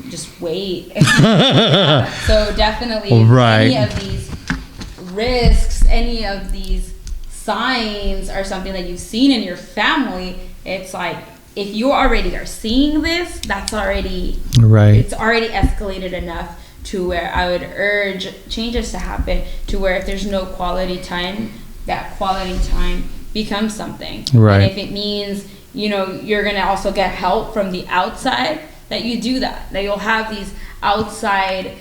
just wait. Yeah. So definitely any of these risks, any of these signs are something that you've seen in your family. It's like, if you already are seeing this, that's already it's already escalated enough to where I would urge changes to happen, to where if there's no quality time, that quality time becomes something. And if it means, you know, you're going to also get help from the outside, that you do that you'll have these outside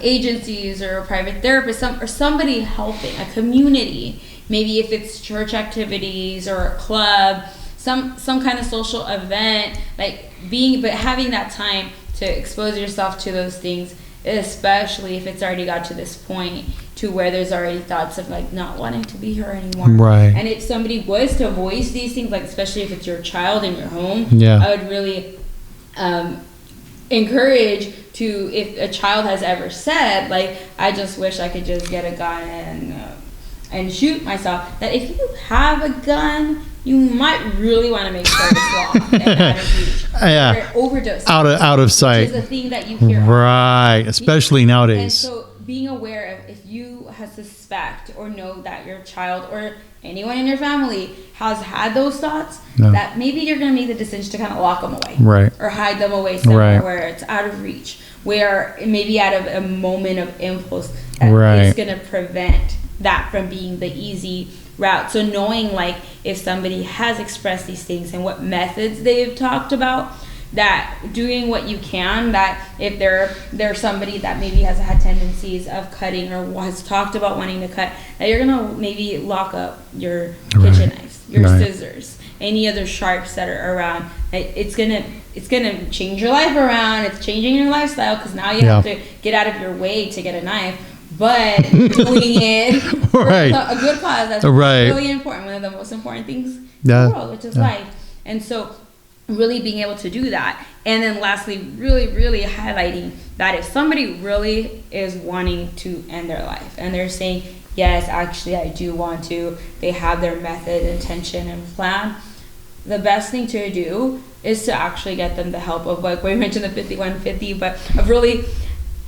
agencies or private therapists or somebody helping, a community, maybe if it's church activities or a club, some kind of social event, like having that time to expose yourself to those things, especially if it's already got to this point to where there's already thoughts of like not wanting to be here anymore. And if somebody was to voice these things, like especially if it's your child in your home, I would really encourage to, if a child has ever said like, I just wish I could just get a gun and shoot myself, that if you have a gun, you might really want to make sure it's locked and out of reach. Overdose. Out of sight. Which is a thing that you hear. Especially nowadays. And so being aware of, if you suspect or know that your child or anyone in your family has had those thoughts, that maybe you're going to make the decision to kind of lock them away. Or hide them away somewhere where it's out of reach. Where maybe out of a moment of impulse that is going to prevent that from being the easy route. So knowing like if somebody has expressed these things and what methods they've talked about, that doing what you can, that if they're somebody that maybe has had tendencies of cutting or has talked about wanting to cut, that you're gonna maybe lock up your kitchen knives, your scissors, any other sharps that are around. It's gonna change your life around. It's changing your lifestyle, because now you have to get out of your way to get a knife. But doing it for a good cause, that's really important. One of the most important things in the world, which is life. And so really being able to do that. And then lastly, really, really highlighting that if somebody really is wanting to end their life and they're saying, yes, actually I do want to, they have their method, intention, and plan, the best thing to do is to actually get them the help of, like we mentioned the 5150, but of really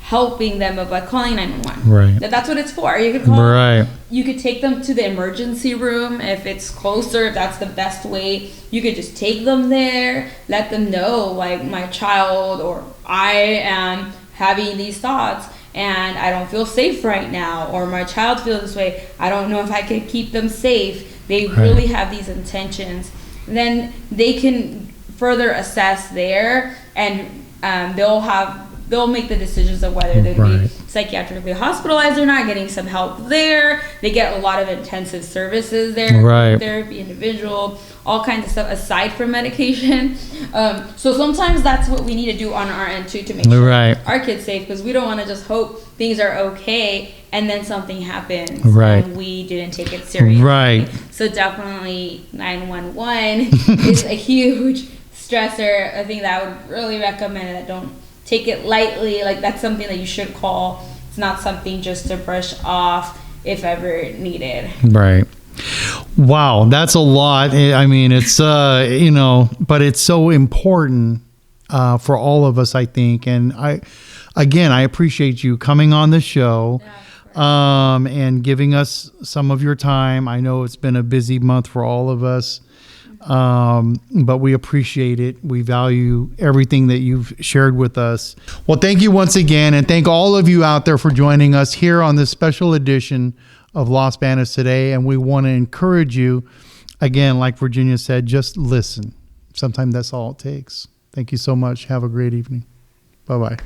helping them, of like calling 911. That's what it's for. You could call. You could take them to the emergency room if it's closer, if that's the best way. You could just take them there, let them know like, my child or I am having these thoughts and I don't feel safe right now, or my child feels this way. I don't know if I can keep them safe. They really have these intentions. Then they can further assess there, and they'll make the decisions of whether they'll be psychiatrically hospitalized or not, getting some help there. They get a lot of intensive services there, therapy, individual, all kinds of stuff aside from medication. So sometimes that's what we need to do on our end too, to make sure our kids safe, because we don't want to just hope things are okay and then something happens and we didn't take it seriously. So definitely 911 is a huge stressor. I think that I would really recommend that. Don't take it lightly. Like, that's something that you should call. It's not something just to brush off if ever needed. Wow, that's a lot. I mean, it's but it's so important for all of us, I think. And I appreciate you coming on the show and giving us some of your time. I know it's been a busy month for all of us. But we appreciate it. We value everything that you've shared with us. Well, thank you once again, and thank all of you out there for joining us here on this special edition of Los Banos Today. And we want to encourage you, again, like Virginia said, just listen. Sometimes that's all it takes. Thank you so much. Have a great evening. Bye-bye.